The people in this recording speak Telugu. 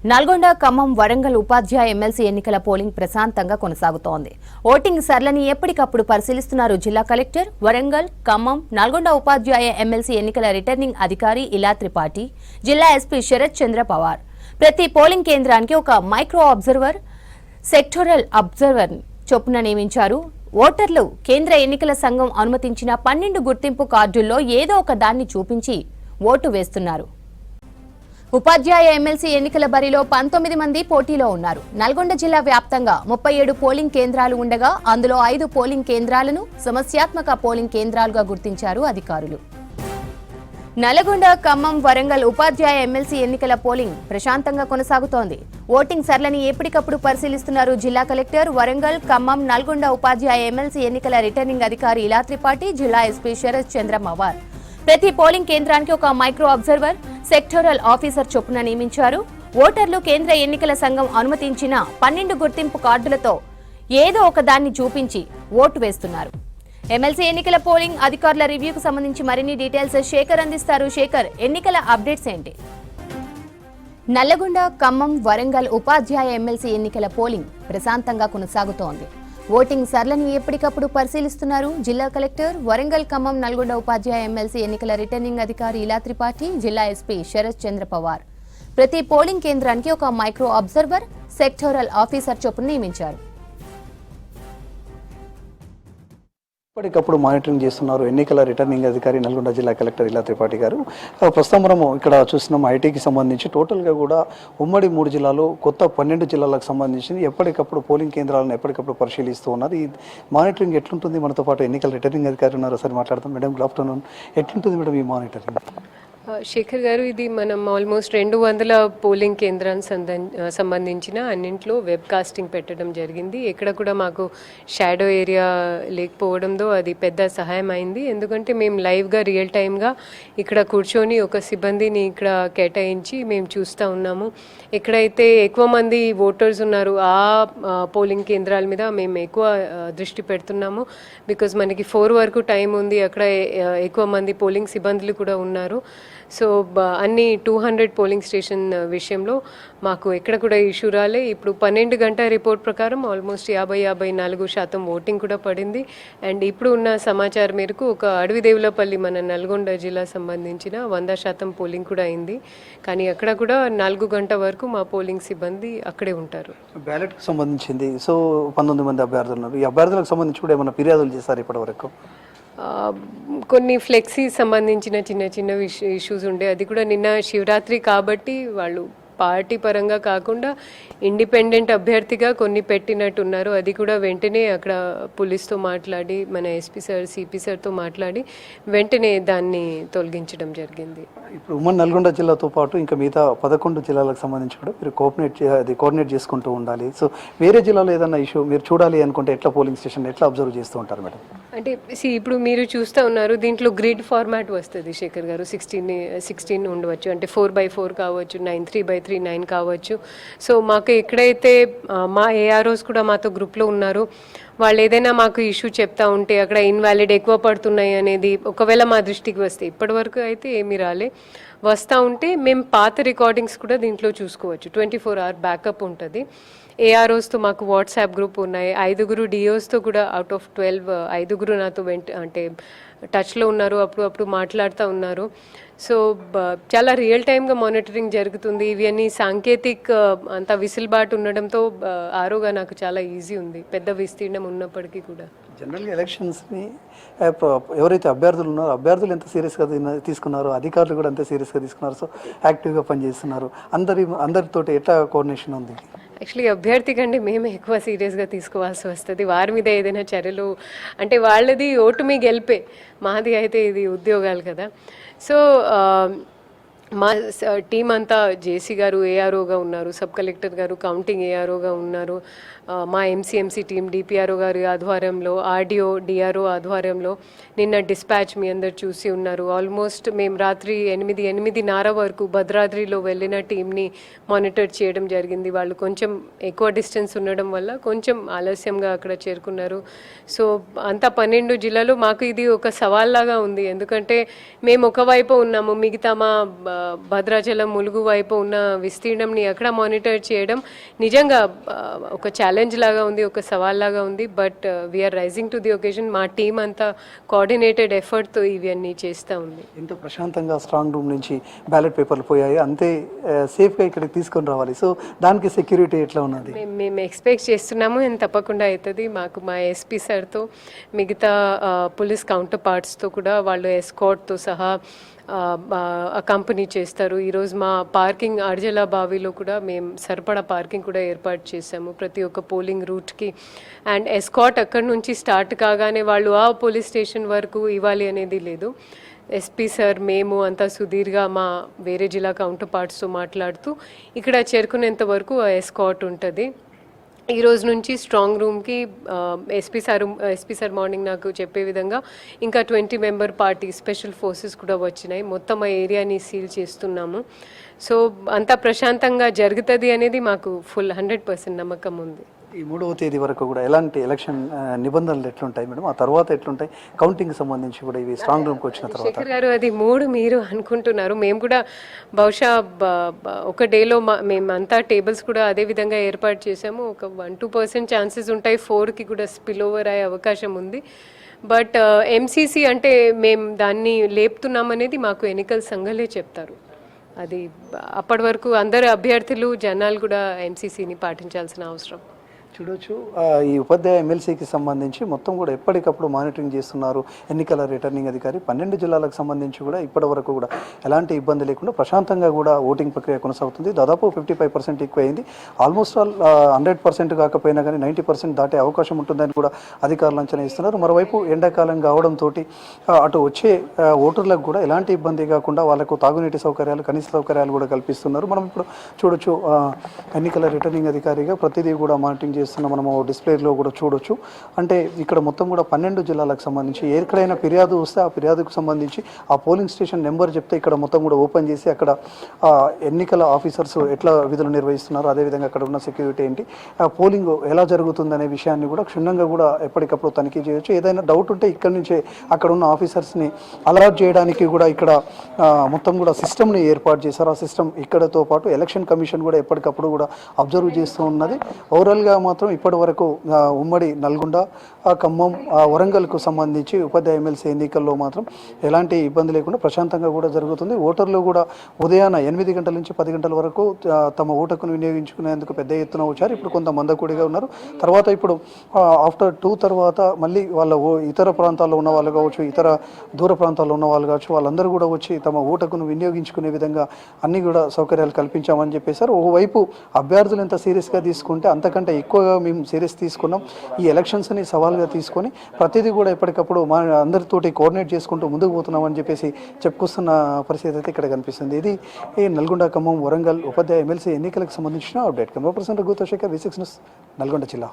నల్గొండ, ఖమ్మం, వరంగల్ ఉపాధ్యాయ ఎమ్మెల్సీ ఎన్నికల పోలింగ్ ప్రశాంతంగా కొనసాగుతోంది. ఓటింగ్ సరళిని ఎప్పటికప్పుడు పరిశీలిస్తున్నారు జిల్లా కలెక్టర్. వరంగల్, ఖమ్మం, నల్గొండ ఉపాధ్యాయ ఎమ్మెల్సీ ఎన్నికల రిటర్నింగ్ అధికారి ఇలా త్రిపాఠి, జిల్లా ఎస్పీ శరత్ చంద్ర పవార్. ప్రతి పోలింగ్ కేంద్రానికి ఒక మైక్రో అబ్జర్వర్, సెక్టోరల్ అబ్జర్వర్ చొప్పున నియమించారు. ఓటర్లు కేంద్ర ఎన్నికల సంఘం అనుమతించిన 12 గుర్తింపు కార్డుల్లో ఏదో ఒక దాన్ని చూపించి ఓటు వేస్తున్నారు. ఉపాధ్యాయ ఎమ్మెల్సీ ఎన్నికల బరిలో 19 మంది పోటీలో ఉన్నారు. నల్గొండ జిల్లా వ్యాప్తంగా 37 పోలింగ్ కేంద్రాలు ఉండగా అందులో 5 పోలింగ్ కేంద్రాలను సమస్యాత్మక పోలింగ్ కేంద్రాలుగా గుర్తించారు అధికారులు. నల్గొండ, ఖమ్మం, వరంగల్ ఉపాధ్యాయ ఎమ్మెల్సీ ఎన్నికల పోలింగ్ ప్రశాంతంగా కొనసాగుతోంది. ఓటింగ్ సరళిని ఎప్పటికప్పుడు పరిశీలిస్తున్నారు జిల్లా కలెక్టర్. వరంగల్, ఖమ్మం, నల్గొండ ఉపాధ్యాయ ఎమ్మెల్సీ ఎన్నికల రిటర్నింగ్ అధికారి ఇలా త్రిపాఠి, జిల్లా ఎస్పీ శరత్ చంద్ర పవార్. ప్రతి పోలింగ్ కేంద్రానికి ఒక మైక్రో అబ్జర్వర్, సెక్టోరల్ ఆఫీసర్ చొప్పున నియమించారు. ఓటర్లు కేంద్ర ఎన్నికల సంఘం అనుమతించిన 12 గుర్తింపు కార్డులతో ఏదో ఒక దాన్ని చూపించి ఓటు వేస్తున్నారు. ఎమ్మెల్సీ ఎన్నికల పోలింగ్ అధికారుల రివ్యూకు సంబంధించి మరిన్ని డీటెయిల్స్ శేఖర్ అందిస్తారు. శేఖర్, ఎన్నికల అప్డేట్స్ ఏంటి? నల్లగొండ, ఖమ్మం, వరంగల్ ఉపాధ్యాయ ఎమ్మెల్సీ ఎన్నికల పోలింగ్ ప్రశాంతంగా కొనసాగుతోంది. ఓటింగ్ సరళిని ఎప్పటికప్పుడు పరిశీలిస్తున్నారు జిల్లా కలెక్టర్. వరంగల్, ఖమ్మం, నల్గొండ ఉపాధ్యాయ ఎమ్మెల్సీ ఎన్నికల రిటర్నింగ్ అధికారి ఇలా త్రిపాఠి, జిల్లా ఎస్పీ శరత్ చంద్ర పవార్. ప్రతి పోలింగ్ కేంద్రానికి ఒక మైక్రో అబ్జర్వర్, సెక్టోరల్ ఆఫీసర్ చొప్పున నియమించారు. ఎప్పటికప్పుడు మానిటరింగ్ చేస్తున్నారు ఎన్నికల రిటర్నింగ్ అధికారి నల్గొండ జిల్లా కలెక్టర్ ఇలా త్రిపాఠి గారు. ప్రస్తుతం మనము ఇక్కడ చూస్తున్నాం ఐటీకి సంబంధించి టోటల్గా కూడా ఉమ్మడి 3 జిల్లాలు, కొత్త 12 జిల్లాలకు సంబంధించి ఎప్పటికప్పుడు పోలింగ్ కేంద్రాలను ఎప్పటికప్పుడు పరిశీలిస్తూ ఉన్నారు. ఈ మానిటరింగ్ ఎట్లుంటుంది? మనతో పాటు ఎన్నికల రిటర్నింగ్ అధికారి ఉన్నారు, ఒకసారి మాట్లాడతాం. Madam, good afternoon. ఎట్లుంటుంది మేడం ఈ మానిటరింగ్? శేఖర్ గారు, ఇది మనం ఆల్మోస్ట్ 200 పోలింగ్ కేంద్రానికి సంబంధించిన అన్నింట్లో వెబ్ కాస్టింగ్ పెట్టడం జరిగింది. ఎక్కడ కూడా మాకు షాడో ఏరియా లేకపోవడంతో అది పెద్ద సహాయం అయింది. ఎందుకంటే మేము లైవ్గా రియల్ టైమ్గా ఇక్కడ కూర్చొని ఒక సిబ్బందిని ఇక్కడ కేటాయించి మేము చూస్తూ ఉన్నాము. ఎక్కడైతే ఎక్కువ మంది ఓటర్స్ ఉన్నారు ఆ పోలింగ్ కేంద్రాల మీద మేము ఎక్కువ దృష్టి పెడుతున్నాము. బికాజ్ మనకి 4 వరకు టైం ఉంది. అక్కడ ఎక్కువ మంది పోలింగ్ సిబ్బందులు కూడా ఉన్నారు. సో అన్ని 200 పోలింగ్ స్టేషన్ విషయంలో మాకు ఎక్కడ కూడా ఇష్యూ రాలే. ఇప్పుడు 12 గంటల రిపోర్ట్ ప్రకారం ఆల్మోస్ట్ 50-54% ఓటింగ్ కూడా పడింది. అండ్ ఇప్పుడు ఉన్న సమాచారం మేరకు ఒక అడవిదేవులపల్లి మన నల్గొండ జిల్లా సంబంధించిన 100% పోలింగ్ కూడా అయింది. కానీ అక్కడ కూడా 4 గంటల వరకు మా పోలింగ్ సిబ్బంది అక్కడే ఉంటారు. బ్యాలెట్కి సంబంధించింది. సో 19 మంది అభ్యర్థులు ఉన్నారు. ఈ అభ్యర్థులకు సంబంధించి కూడా ఏమైనా ఫిర్యాదులు చేస్తారు ఇప్పటి వరకు? కొన్ని ఫ్లెక్సీ సంబంధించిన చిన్న చిన్న ఇష్యూస్ ఉండే. అది కూడా నిన్న శివరాత్రి కాబట్టి వాళ్ళు పార్టీ పరంగా కాకుండా ఇండిపెండెంట్ అభ్యర్థిగా కొన్ని పెట్టినట్టున్నారు. అది కూడా వెంటనే అక్కడ పోలీస్తో మాట్లాడి, మన ఎస్పీ సార్, సిపి సార్తో మాట్లాడి వెంటనే దాన్ని తొలగించడం జరిగింది. ఇప్పుడు ఉమ్మడి నల్గొండ జిల్లాతో పాటు ఇంకా మిగతా 11 జిల్లాలకు సంబంధించి కూడా మీరు కోఆర్డినేట్ చేసుకుంటూ ఉండాలి. సో వేరే జిల్లాలో ఏదైనా ఇష్యూ మీరు చూడాలి అనుకుంటే ఎట్లా పోలింగ్ స్టేషన్ ఎట్లా అబ్జర్వ్ చేస్తూ ఉంటారు మేడం? అంటే ఇప్పుడు మీరు చూస్తూ ఉన్నారు, దీంట్లో గ్రిడ్ ఫార్మాట్ వస్తుంది శేఖర్ గారు. 16 ఉండవచ్చు, అంటే 4x4 కావచ్చు, 9 3x3 కావచ్చు. సో మాకు ఎక్కడైతే మా ఏఆర్ఓస్ కూడా మాతో గ్రూప్లో ఉన్నారు, వాళ్ళు ఏదైనా మాకు ఇష్యూ చెప్తా ఉంటే అక్కడ ఇన్వాలిడ్ ఎక్కువ పడుతున్నాయి అనేది ఒకవేళ మా దృష్టికి వస్తే, ఇప్పటి వరకు అయితే ఏమీ రాలే, వస్తూ ఉంటే మేము పాత రికార్డింగ్స్ కూడా దీంట్లో చూసుకోవచ్చు. 24 hour బ్యాకప్ ఉంటుంది. ఏఆర్ఓస్తో మాకు వాట్సాప్ గ్రూప్ ఉన్నాయి. 5 డిఓస్తో కూడా అవుట్ ఆఫ్ 12 5 నాతో అంటే టచ్లో ఉన్నారు, అప్పుడు మాట్లాడుతూ ఉన్నారు. సో చాలా రియల్ టైమ్గా మానిటరింగ్ జరుగుతుంది. ఇవన్నీ సాంకేతిక అంత విసిల్బాటు ఉండడంతో ఆరోగా నాకు చాలా ఈజీ ఉంది, పెద్ద విస్తీర్ణం ఉన్నప్పటికీ కూడా. జనరల్గా ఎలక్షన్స్ని ఎవరైతే అభ్యర్థులు ఉన్నారో అభ్యర్థులు ఎంత సీరియస్గా తీసుకున్నారో అధికారులు కూడా అంతే సీరియస్గా తీసుకున్నారు. సో యాక్టివ్గా పనిచేస్తున్నారు. అందరితో ఎట్లా కోఆర్డినేషన్ ఉంది? యాక్చువల్లీ అభ్యర్థి కంటే మేము ఎక్కువ సీరియస్గా తీసుకోవాల్సి వస్తుంది. వారి మీద ఏదైనా చర్యలు, అంటే వాళ్ళది ఓటు మీ గెలిపే, మాది అయితే ఇది ఉద్యోగాలు కదా. సో మా టీం అంతా జేసీ గారు ఏఆర్ఓగా ఉన్నారు, సబ్ కలెక్టర్ గారు కౌంటింగ్ ఏఆర్ఓగా ఉన్నారు, మా ఎంసీఎంసీ టీం డిపిఆర్ఓ గారి ఆధ్వర్యంలో, ఆర్డీఓ డిఆర్ఓ ఆధ్వర్యంలో నిన్న డిస్పాచ్ మీ అందరు చూసి ఉన్నారు. ఆల్మోస్ట్ మేము రాత్రి 8:30 వరకు భద్రాద్రిలో వెళ్ళిన టీంని మానిటర్ చేయడం జరిగింది. వాళ్ళు కొంచెం ఎక్కువ డిస్టెన్స్ ఉండడం వల్ల కొంచెం ఆలస్యంగా అక్కడ చేరుకున్నారు. సో అంతా 12 జిల్లాలో మాకు ఇది ఒక సవాల్లాగా ఉంది. ఎందుకంటే మేము ఒకవైపు ఉన్నాము, మిగతా మా భద్రాచలం ములుగు వైపు ఉన్న విస్తీర్ణంని అక్కడ మానిటర్ చేయడం నిజంగా ఒక ఛాలెంజ్ లాగా ఉంది, ఒక సవాల్ లాగా ఉంది. But we are rising to the occasion. మా టీం అంతా కోఆర్డినేటెడ్ ఎఫర్ట్తో ఇవన్నీ చేస్తూ ఉంది. ఎంతో ప్రశాంతంగా స్ట్రాంగ్ రూమ్ నుంచి బ్యాలెట్ పేపర్లు పోయాయి, అంతే సేఫ్గా ఇక్కడికి తీసుకొని రావాలి. సో దానికి సెక్యూరిటీ ఎట్లా ఉన్నది? మేము ఎక్స్పెక్ట్ చేస్తున్నాము, అండ్ తప్పకుండా అవుతుంది. మాకు మా ఎస్పీ సార్తో మిగతా పోలీస్ కౌంటర్ పార్ట్స్తో కూడా వాళ్ళు ఎస్కార్ట్తో సహా కంపెనీ చేస్తారు. ఈరోజు మా పార్కింగ్ అర్జల బావిలో కూడా మేము సరిపడా పార్కింగ్ కూడా ఏర్పాటు చేశాము ప్రతి ఒక్క పోలింగ్ రూట్కి. అండ్ ఎస్కాట్ అక్కడి నుంచి స్టార్ట్ కాగానే వాళ్ళు ఆ పోలీస్ స్టేషన్ వరకు ఇవ్వాలి అనేది లేదు. ఎస్పీ సార్ మేము అంతా సుదీర్ఘ మా వేరే జిల్లా కౌంటర్ పార్ట్స్తో మాట్లాడుతూ ఇక్కడ చేరుకునేంత వరకు ఎస్కాట్ ఉంటుంది. ఈ రోజు నుంచి స్ట్రాంగ్ రూమ్కి ఎస్పీ సార్ మార్నింగ్ నాకు చెప్పే విధంగా ఇంకా 20 మెంబర్ పార్టీ స్పెషల్ ఫోర్సెస్ కూడా వచ్చినాయి. మొత్తం ఆ ఏరియాని సీల్ చేస్తున్నాము. సో అంతా ప్రశాంతంగా జరుగుతుంది అనేది మాకు ఫుల్ 100% నమ్మకం ఉంది. ఈ 3వ తేదీ వరకు కూడా ఎలాంటి ఎలక్షన్ నిబంధనలు ఎట్లుంటాయి మేడం? ఆ తర్వాత ఎట్లుంటాయి కౌంటింగ్ సంబంధించి కూడా ఇవి స్ట్రాంగ్ రూమ్కి వచ్చిన తర్వాత? శేఖర్ గారు, అది 3 మీరు అనుకుంటున్నారు. మేము కూడా బహుశా ఒక డేలో మేమంతా టేబుల్స్ కూడా అదే విధంగా ఏర్పాటు చేసాము. ఒక 1-2% ఛాన్సెస్ ఉంటాయి, 4కి కూడా స్పిల్ ఓవర్ అయ్యే అవకాశం ఉంది. బట్ ఎంసీసీ అంటే మేము దాన్ని లేపుతున్నామనేది మాకు ఎన్నికల సంఘాలే చెప్తారు. అది అప్పటి వరకు అందరు అభ్యర్థులు జనాలు కూడా ఎంసీసీని పాటించాల్సిన అవసరం. చూడొచ్చు, ఈ ఉపాధ్యాయ ఎమ్మెల్సీకి సంబంధించి మొత్తం కూడా ఎప్పటికప్పుడు మానిటరింగ్ చేస్తున్నారు ఎన్నికల రిటర్నింగ్ అధికారి. 12 జిల్లాలకు సంబంధించి కూడా ఇప్పటి వరకు కూడా ఎలాంటి ఇబ్బంది లేకుండా ప్రశాంతంగా కూడా ఓటింగ్ ప్రక్రియ కొనసాగుతుంది. దాదాపు 55% ఎక్కువ అయింది. ఆల్మోస్ట్ ఆల్ 100% కాకపోయినా కానీ 90% దాటే అవకాశం ఉంటుందని కూడా అధికారులు అంచనా ఇస్తున్నారు. మరోవైపు ఎండాకాలం కావడంతో అటు వచ్చే ఓటర్లకు కూడా ఎలాంటి ఇబ్బంది కాకుండా వాళ్ళకు తాగునీటి సౌకర్యాలు, కనీస సౌకర్యాలు కూడా కల్పిస్తున్నారు. మనం ఇప్పుడు చూడొచ్చు, ఎన్నికల రిటర్నింగ్ అధికారిగా ప్రతిదీ కూడా మానిటరింగ్ చేస్తున్న మనము డిస్ప్లేలో కూడా చూడొచ్చు. అంటే ఇక్కడ మొత్తం కూడా 12 జిల్లాలకు సంబంధించి ఎక్కడైనా ఫిర్యాదు వస్తే ఆ ఫిర్యాదుకు సంబంధించి ఆ పోలింగ్ స్టేషన్ నెంబర్ చెప్తే ఇక్కడ మొత్తం కూడా ఓపెన్ చేసి అక్కడ ఎన్నికల ఆఫీసర్స్ ఎట్లా విధులు నిర్వహిస్తున్నారు, అదేవిధంగా అక్కడ ఉన్న సెక్యూరిటీ ఏంటి, పోలింగ్ ఎలా జరుగుతుంది అనే విషయాన్ని కూడా క్షుణ్ణంగా కూడా ఎప్పటికప్పుడు తనిఖీ చేయొచ్చు. ఏదైనా డౌట్ ఉంటే ఇక్కడ నుంచే అక్కడ ఉన్న ఆఫీసర్స్ని అలర్ట్ చేయడానికి కూడా ఇక్కడ మొత్తం కూడా సిస్టమ్ని ఏర్పాటు చేశారు. ఆ సిస్టమ్ ఇక్కడతో పాటు ఎలక్షన్ కమిషన్ కూడా ఎప్పటికప్పుడు కూడా అబ్జర్వ్ చేస్తూ ఉన్నది. ఓవరాల్గా మాత్రం ఇప్పటి వరకు ఉమ్మడి నల్గొండ, ఖమ్మం, వరంగల్కు సంబంధించి ఉపాధ్యాయ ఎమ్మెల్సీ ఎన్నికల్లో మాత్రం ఎలాంటి ఇబ్బంది లేకుండా ప్రశాంతంగా కూడా జరుగుతుంది. ఓటర్లు కూడా ఉదయాన 8 గంటల నుంచి 10 గంటల వరకు తమ ఓటును వినియోగించుకునేందుకు పెద్ద ఎత్తున వచ్చారు. ఇప్పుడు కొంత మందకూడిగా ఉన్నారు. తర్వాత ఇప్పుడు ఆఫ్టర్ 2 తర్వాత మళ్ళీ వాళ్ళ ఇతర ప్రాంతాల్లో ఉన్న వాళ్ళు కావచ్చు, ఇతర దూర ప్రాంతాల్లో ఉన్న వాళ్ళు కావచ్చు, వాళ్ళందరూ కూడా వచ్చి తమ ఓటును వినియోగించుకునే విధంగా అన్ని కూడా సౌకర్యాలు కల్పించామని చెప్పేశారు. ఓవైపు అభ్యర్థులు ఎంత సీరియస్గా తీసుకుంటే అంతకంటే ఎక్కువగా మేము సీరియస్ తీసుకున్నాం. ఈ ఎలక్షన్స్ని సవాల్గా తీసుకొని ప్రతిదీ కూడా ఎప్పటికప్పుడు మా అందరితోటి కోఆర్డినేట్ చేసుకుంటూ ముందుకు పోతున్నామని చెప్పేసి చెప్పుకొస్తున్న పరిస్థితి అయితే ఇక్కడ కనిపిస్తుంది. ఇది ఈ నల్గొండ, ఖమ్మం, వరంగల్ ఉపాధ్యాయ ఎమ్మెల్సీ ఎన్నికలకు సంబంధించిన అప్డేట్. కెమెరా పర్సన్ రఘుతో శేఖర్, V6 న్యూస్, నల్గొండ జిల్లా.